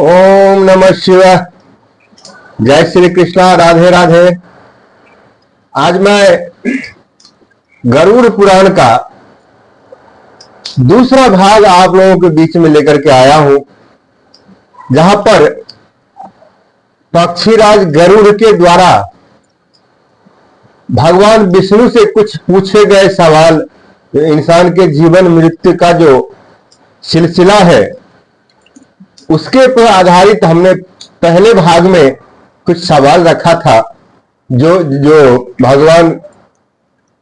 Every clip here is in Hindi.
ओम नमः शिवाय। जय श्री कृष्णा। राधे राधे। आज मैं गरुड़ पुराण का दूसरा भाग आप लोगों के बीच में लेकर के आया हूं, जहां पर पक्षीराज गरुड़ के द्वारा भगवान विष्णु से कुछ पूछे गए सवाल, इंसान के जीवन मृत्यु का जो सिलसिला है उसके पर आधारित हमने पहले भाग में कुछ सवाल रखा था, जो भगवान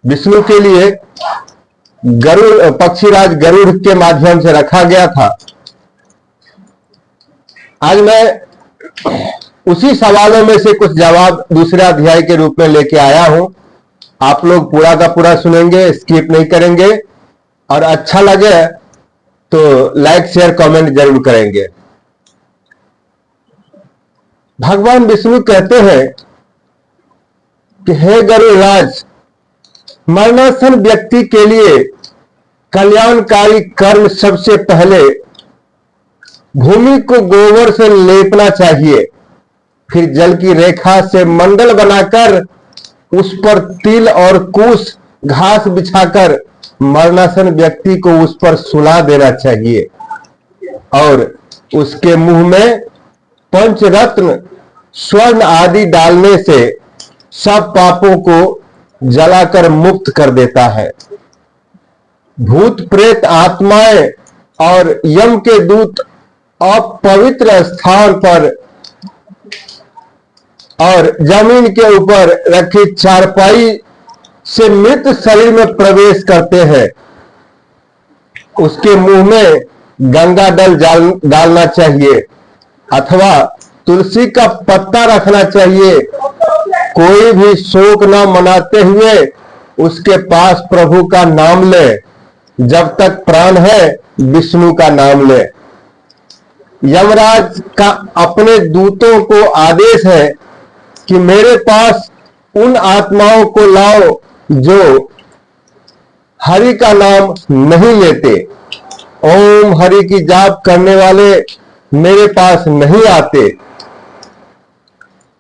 विष्णु के लिए पक्षीराज गरुड़ के माध्यम से रखा गया था। आज मैं उसी सवालों में से कुछ जवाब दूसरे अध्याय के रूप में लेके आया हूं। आप लोग पूरा का पूरा सुनेंगे, स्किप नहीं करेंगे, और अच्छा लगे तो लाइक शेयर कमेंट जरूर करेंगे। भगवान विष्णु कहते हैं कि हे गरुड़राज, मरणासन व्यक्ति के लिए कल्याणकारी कर्म सबसे पहले भूमि को गोबर से लेपना चाहिए, फिर जल की रेखा से मंडल बनाकर उस पर तिल और कुश घास बिछाकर मरणासन व्यक्ति को उस पर सुला देना चाहिए और उसके मुंह में पंचरत्न स्वर्ण आदि डालने से सब पापों को जलाकर मुक्त कर देता है। भूत प्रेत आत्माएं और यम के दूत अपवित्र स्थान पर और जमीन के ऊपर रखी चारपाई से मृत शरीर में प्रवेश करते हैं। उसके मुंह में गंगा जल डालना चाहिए अथवा तुलसी का पत्ता रखना चाहिए। कोई भी शोक न मनाते हुए उसके पास प्रभु का नाम ले, जब तक प्राण है विष्णु का नाम ले। यमराज का अपने दूतों को आदेश है कि मेरे पास उन आत्माओं को लाओ जो हरि का नाम नहीं लेते। ओम हरि की जाप करने वाले मेरे पास नहीं आते।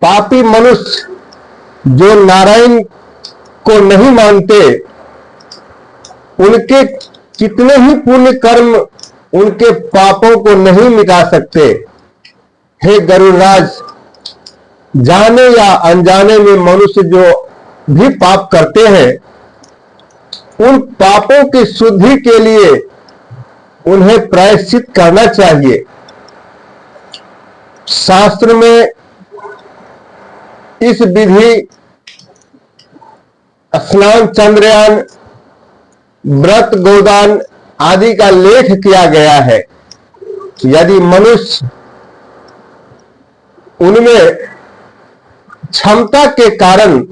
पापी मनुष्य जो नारायण को नहीं मानते, उनके कितने ही पुण्य कर्म उनके पापों को नहीं मिटा सकते। हे गरुड़राज, जाने या अनजाने में मनुष्य जो भी पाप करते हैं, उन पापों की शुद्धि के लिए उन्हें प्रायश्चित करना चाहिए। शास्त्र में इस विधि स्नान, चंद्रयान, व्रत, गोदान आदि का लेख किया गया है। यदि मनुष्य उनमें क्षमता के कारण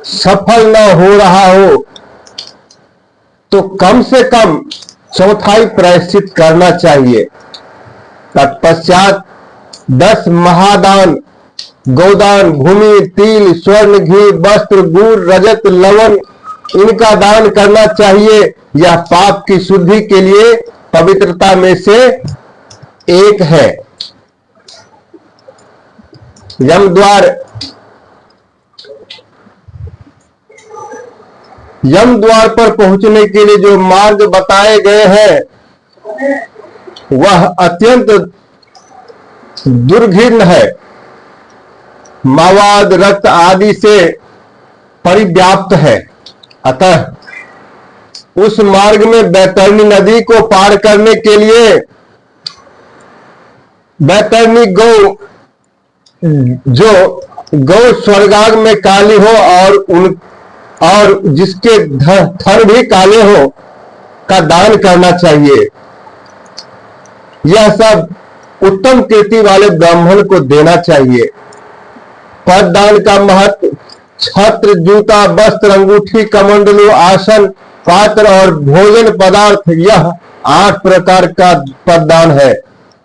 सफल न हो रहा हो तो कम से कम चौथाई प्रायश्चित करना चाहिए। तत्पश्चात 10 महादान, गोदान, भूमि, तिल, स्वर्ण, घी, वस्त्र, गुड़, रजत, लवण इनका दान करना चाहिए। यह पाप की शुद्धि के लिए पवित्रता में से एक है। यम द्वार पर पहुंचने के लिए जो मार्ग बताए गए हैं वह अत्यंत दुर्घिन्न है। मावाद, रक्त आदि से परिव्याप्त है। अतः उस मार्ग में बैतरणी नदी को पार करने के लिए बैतरणी गौ, जो गौ स्वर्गाग में काली हो और जिसके थन भी काले हो, का दान करना चाहिए। यह सब उत्तम कीर्ति वाले ब्राह्मण को देना चाहिए। पद दान का महत्व: छत्र, जूता, वस्त्र, अंगूठी, कमंडलू, आसन, पात्र और भोजन पदार्थ, यह 8 प्रकार का पददान है।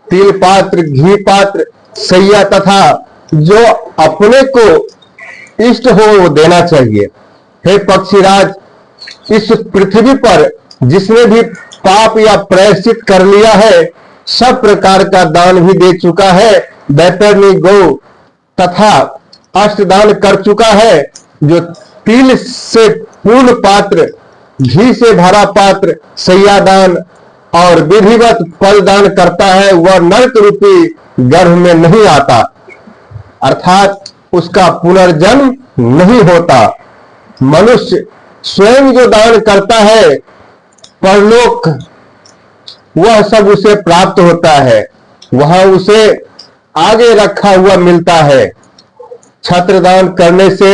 तिल पात्र, घी पात्र, सैया तथा जो अपने को इष्ट हो वो देना चाहिए। हे पक्षीराज, इस पृथ्वी पर जिसने भी पाप या प्रायश्चित कर लिया है, सब प्रकार का दान भी दे चुका है। बैतरणी गौ तथा अष्टदान कर चुका है। जो तिल से पूर्ण पात्र, घी से भरा पात्र, सैयादान और विधिवत फलदान करता है, वह नरक रूपी गर्भ में नहीं आता, अर्थात उसका पुनर्जन्म नहीं होता। मनुष्य स्वयं जो दान करता है, परलोक वह सब उसे प्राप्त होता है, वह उसे आगे रखा हुआ मिलता है। छत्रदान करने से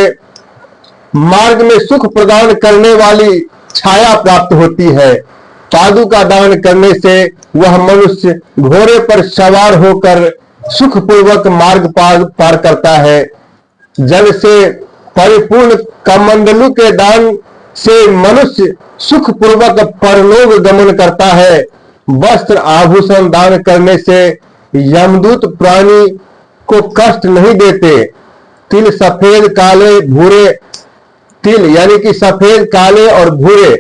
मार्ग में सुख प्रदान करने वाली छाया प्राप्त होती है। पादुका दान करने से वह मनुष्य घोड़े पर सवार होकर सुखपूर्वक मार्ग पार करता है। जल से परिपूर्ण कमंडलू के दान से मनुष्य सुखपूर्वक परलोक गमन करता है। वस्त्र आभूषण दान करने से यमदूत प्राणी को कष्ट नहीं देते। तिल सफेद काले भूरे, तिल यानी कि सफेद काले और भूरे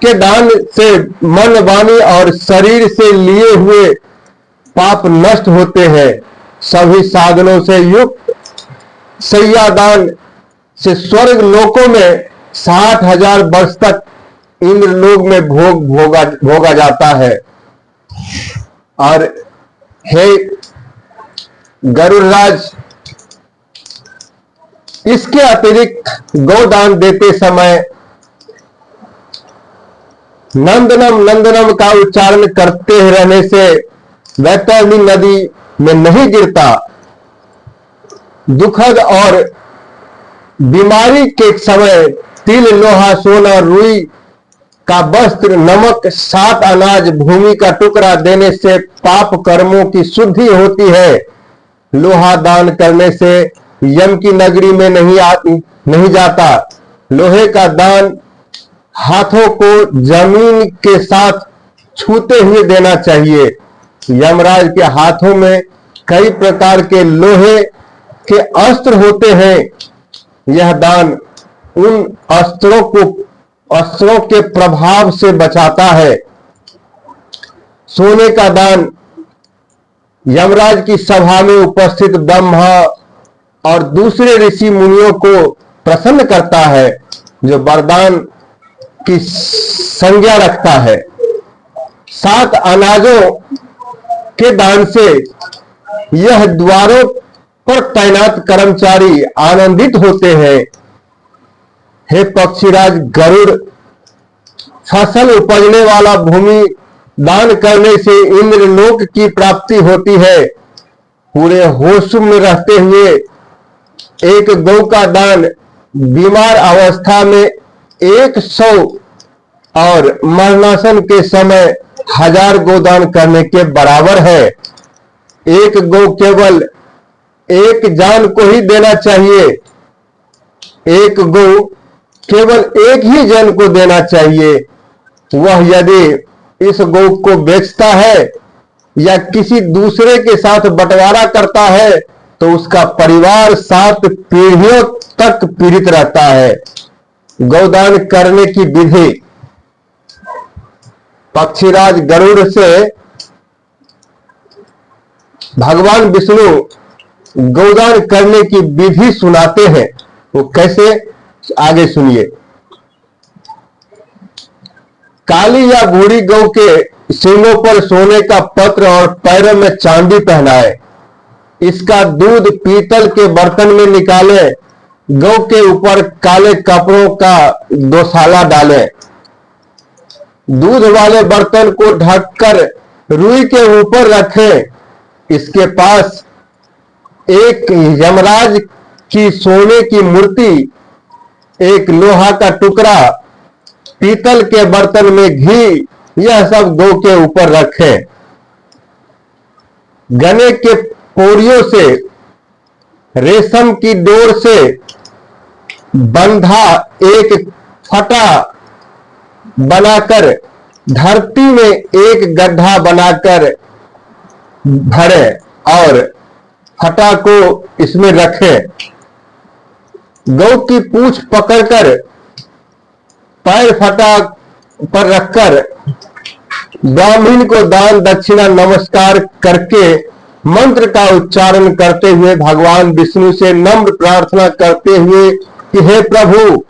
के दान से मन वाणी और शरीर से लिए हुए पाप नष्ट होते हैं। सभी साधनों से युक्त सैयादान से स्वर्ग लोकों में 60,000 वर्ष तक इंद्र लोक में भोगा जाता है। और हे गरुड़राज, इसके अतिरिक्त गोदान देते समय नंदनम नंदनम का उच्चारण करते रहने से वैतरणी नदी में नहीं गिरता। दुखद और बीमारी के समय तिल, लोहा, सोना, रुई का वस्त्र, नमक, 7 अनाज, भूमि का टुकड़ा देने से पाप कर्मों की शुद्धि होती है। लोहा दान करने से यम की नगरी में नहीं जाता। लोहे का दान हाथों को जमीन के साथ छूते हुए देना चाहिए। यमराज के हाथों में कई प्रकार के लोहे के अस्त्र होते हैं। यह दान उन अस्त्रों के प्रभाव से बचाता है। सोने का दान यमराज की सभा में उपस्थित ब्रह्मा और दूसरे ऋषि मुनियों को प्रसन्न करता है, जो वरदान की संज्ञा रखता है। 7 अनाजों के दान से यह द्वारों पर तैनात कर्मचारी आनंदित होते हैं। हे पक्षीराज गरुड़, फसल उपजने वाला भूमि दान करने से इंद्रलोक की प्राप्ति होती है। पूरे होश में रहते हुए एक गौ का दान बीमार अवस्था में 100 और मरणासन के समय 1000 गोदान करने के बराबर है। एक गौ केवल एक जान को ही देना चाहिए। एक गौ केवल एक ही जन को देना चाहिए। वह यदि इस गौ को बेचता है या किसी दूसरे के साथ बंटवारा करता है तो उसका परिवार 7 पीढ़ियों तक पीड़ित रहता है। गौदान करने की विधि। पक्षीराज गरुड़ से भगवान विष्णु गौदान करने की विधि सुनाते हैं। वो कैसे, आगे सुनिए। काली या बूढ़ी गौ के सींगों पर सोने का पत्र और पैरों में चांदी पहनाए। इसका दूध पीतल के बर्तन में निकाले। गौ के ऊपर काले कपड़ों का दोसाला डालें। दूध वाले बर्तन को ढककर रुई के ऊपर रखें। इसके पास एक यमराज की सोने की मूर्ति, एक लोहा का टुकड़ा, पीतल के बर्तन में घी, यह सब गौ के ऊपर रखें। गने के पोरियों से रेशम की डोर से बंधा एक फटा बनाकर धरती में एक गड्ढा बनाकर भरे और फटा को इसमें रखें। गौ की पूंछ पकड़कर पैर फटा पर रखकर ब्राह्मण को दान दक्षिणा नमस्कार करके मंत्र का उच्चारण करते हुए भगवान विष्णु से नम्र प्रार्थना करते हुए कि हे प्रभु,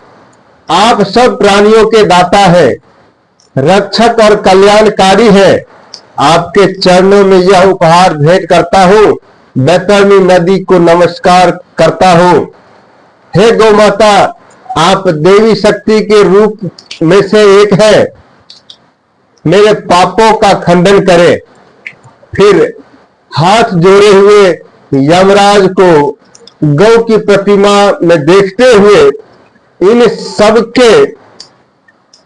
आप सब प्राणियों के दाता है, रक्षक और कल्याणकारी है। आपके चरणों में यह उपहार भेंट करता हूँ। बैतरणी नदी को नमस्कार करता हूँ। हे गौ माता, आप देवी शक्ति के रूप में से एक है। मेरे पापों का खंडन करें। फिर हाथ जोड़े हुए यमराज को गौ की प्रतिमा में देखते हुए इन सबके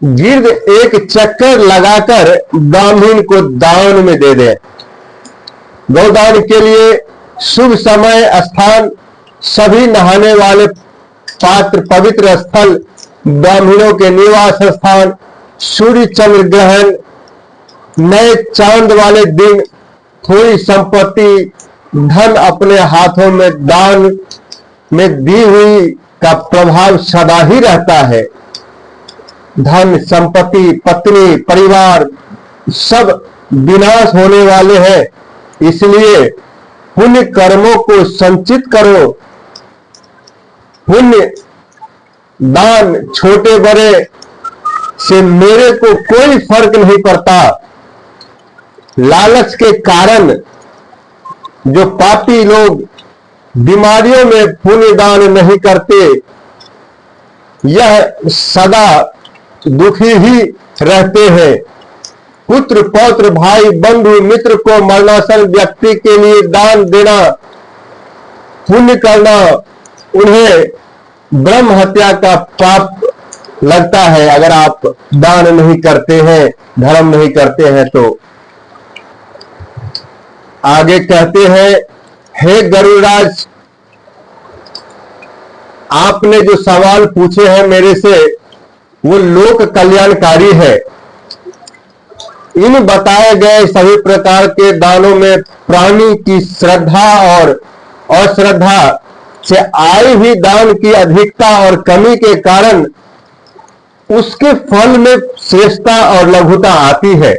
गिर्द एक चक्कर लगाकर ब्राह्मण को दान में दे दे। गौदान के लिए शुभ समय, स्थान, सभी नहाने वाले पात्र, पवित्र स्थल, ब्राह्मणों के निवास स्थान, सूर्य चंद्र ग्रहण, नए चांद वाले दिन, थोड़ी संपत्ति, धन अपने हाथों में दान में दी हुई का प्रभाव सदा ही रहता है। धन, संपत्ति, पत्नी, परिवार सब विनाश होने वाले हैं। इसलिए पुण्य कर्मों को संचित करो। पुण्य दान छोटे बड़े से मेरे को कोई फर्क नहीं पड़ता। लालच के कारण जो पापी लोग बीमारियों में पुण्य दान नहीं करते, यह सदा दुखी ही रहते हैं। पुत्र, पौत्र, भाई, बंधु, मित्र को मरणासन व्यक्ति के लिए दान देना, पुण्य करना, उन्हें ब्रह्म हत्या का पाप लगता है अगर आप दान नहीं करते हैं, धर्म नहीं करते हैं तो। आगे कहते हैं, हे गरुड़राज, आपने जो सवाल पूछे हैं मेरे से वो लोक कल्याणकारी है। इन बताए गए सभी प्रकार के दानों में प्राणी की श्रद्धा और अश्रद्धा से आई हुई दान की अधिकता और कमी के कारण उसके फल में श्रेष्ठता और लघुता आती है।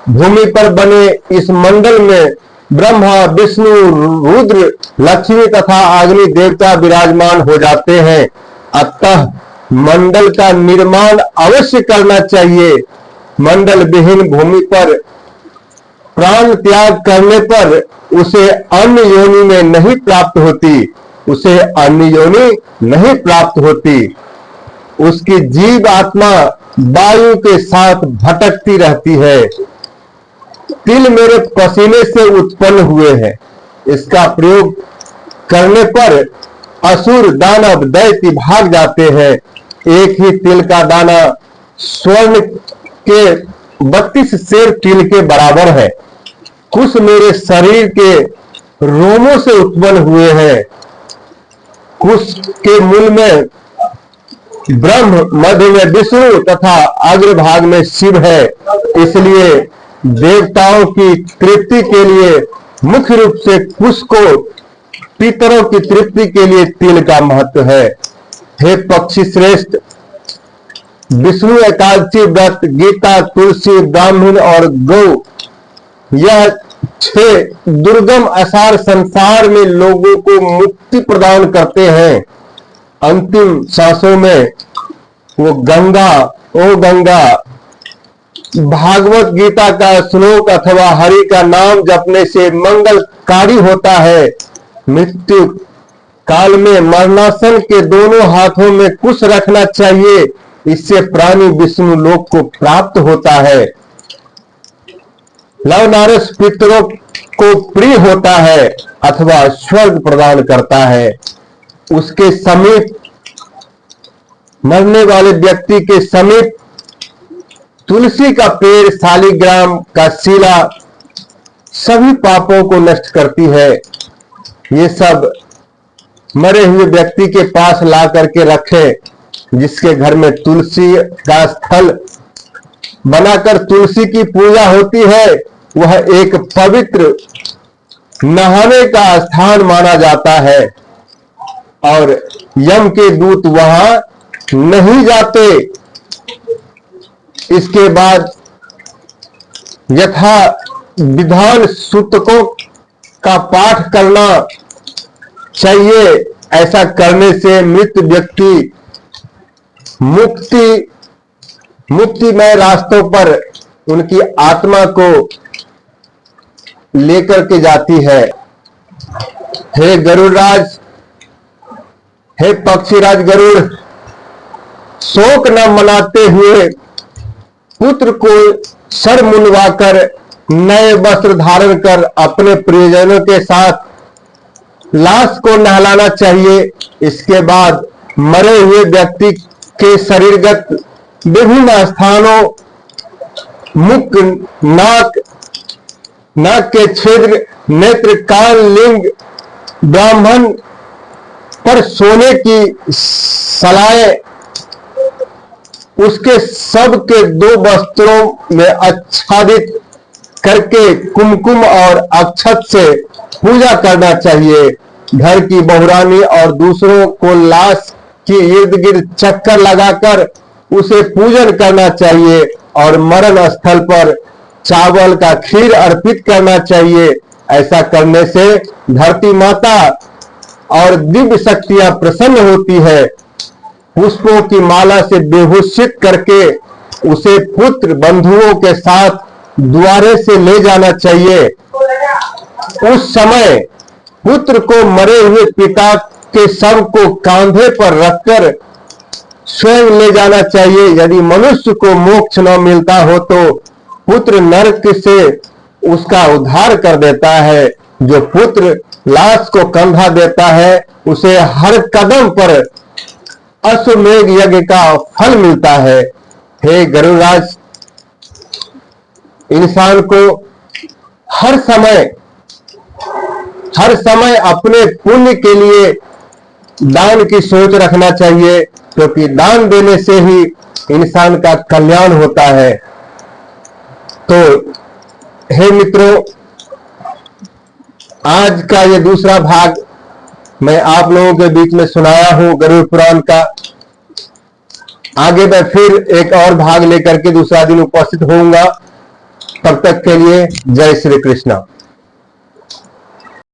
भूमि पर बने इस मंडल में ब्रह्मा, विष्णु, रुद्र, लक्ष्मी तथा अग्नि देवता विराजमान हो जाते हैं। अतः मंडल का निर्माण अवश्य करना चाहिए। मंडल विहीन भूमि पर प्राण त्याग करने पर उसे अन्य योनि में नहीं प्राप्त होती, उसे अन्य योनि नहीं प्राप्त होती। उसकी जीव आत्मा वायु के साथ भटकती रहती है। तिल मेरे पसीने से उत्पन्न हुए हैं। इसका प्रयोग करने पर असुर, दानव, दैत्य भाग जाते हैं। एक ही तिल का दाना स्वर्ण के 32 सेर तिल के बराबर है। कुछ मेरे शरीर के रोमों से उत्पन्न हुए हैं। कुछ के मूल में ब्रह्म, मध्य में विष्णु तथा अग्रभाग में शिव है। इसलिए देवताओं की तृप्ति के लिए मुख्य रूप से कुश को, पितरों की तृप्ति के लिए तिल का महत्व है। हे पक्षी श्रेष्ठ, विष्णु एकादशी व्रत, गीता, तुलसी, ब्राह्मण और गौ, यह 6 दुर्गम आसार संसार में लोगों को मुक्ति प्रदान करते हैं। अंतिम सांसों में वो गंगा, ओ गंगा, भागवत गीता का श्लोक अथवा हरि का नाम जपने से मंगलकारी होता है। मृत्यु काल में मरणासन के दोनों हाथों में कुश रखना चाहिए। इससे प्राणी विष्णु लोक को प्राप्त होता है। लव नारस पितरों को प्रिय होता है अथवा स्वर्ग प्रदान करता है। उसके समीप मरने वाले व्यक्ति के समीप तुलसी का पेड़, शालिग्राम का शिला सभी पापों को नष्ट करती है। ये सब मरे हुए व्यक्ति के पास ला करके रखें। जिसके घर में तुलसी का स्थल बनाकर तुलसी की पूजा होती है, वह एक पवित्र नहाने का स्थान माना जाता है और यम के दूत वहां नहीं जाते। इसके बाद यथा विधान सूतकों का पाठ करना चाहिए। ऐसा करने से मृत व्यक्ति मुक्तिमय रास्तों पर उनकी आत्मा को लेकर के जाती है। हे गरुड़राज, हे पक्षीराज गरुड़, शोक न मनाते हुए पुत्र को सर मुंडवाकर नए वस्त्र धारण कर अपने प्रियजनों के साथ लाश को नहलाना चाहिए। इसके बाद मरे हुए व्यक्ति के शरीरगत विभिन्न स्थानों, मुख, नाक के छिद्र, नेत्र, कान, लिंग, ब्राह्मण पर सोने की सलाएं उसके सब के 2 वस्त्रों में आच्छादित करके कुमकुम और अक्षत से पूजा करना चाहिए। घर की बहुरानी और दूसरों को लाश के इर्द गिर्द चक्कर लगाकर उसे पूजन करना चाहिए और मरण स्थल पर चावल का खीर अर्पित करना चाहिए। ऐसा करने से धरती माता और दिव्य शक्तियां प्रसन्न होती है। पुष्पों की माला से विभूषित करके उसे पुत्र बंधुओं के साथ द्वारे से ले जाना चाहिए। उस समय पुत्र को मरे हुए पिता के शव को कांधे पर रखकर स्वयं ले जाना चाहिए। यदि मनुष्य को मोक्ष न मिलता हो तो पुत्र नरक से उसका उद्धार कर देता है। जो पुत्र लाश को कंधा देता है उसे हर कदम पर अश्वमेध यज्ञ का फल मिलता है। हे गरुड़राज, इंसान को हर समय अपने पुण्य के लिए दान की सोच रखना चाहिए, क्योंकि दान देने से ही इंसान का कल्याण होता है। तो हे मित्रों, आज का ये दूसरा भाग मैं आप लोगों के बीच में सुनाया हूं गरुड़ पुराण का। आगे मैं फिर एक और भाग लेकर के दूसरा दिन उपस्थित होऊंगा। तब तक के लिए जय श्री कृष्ण।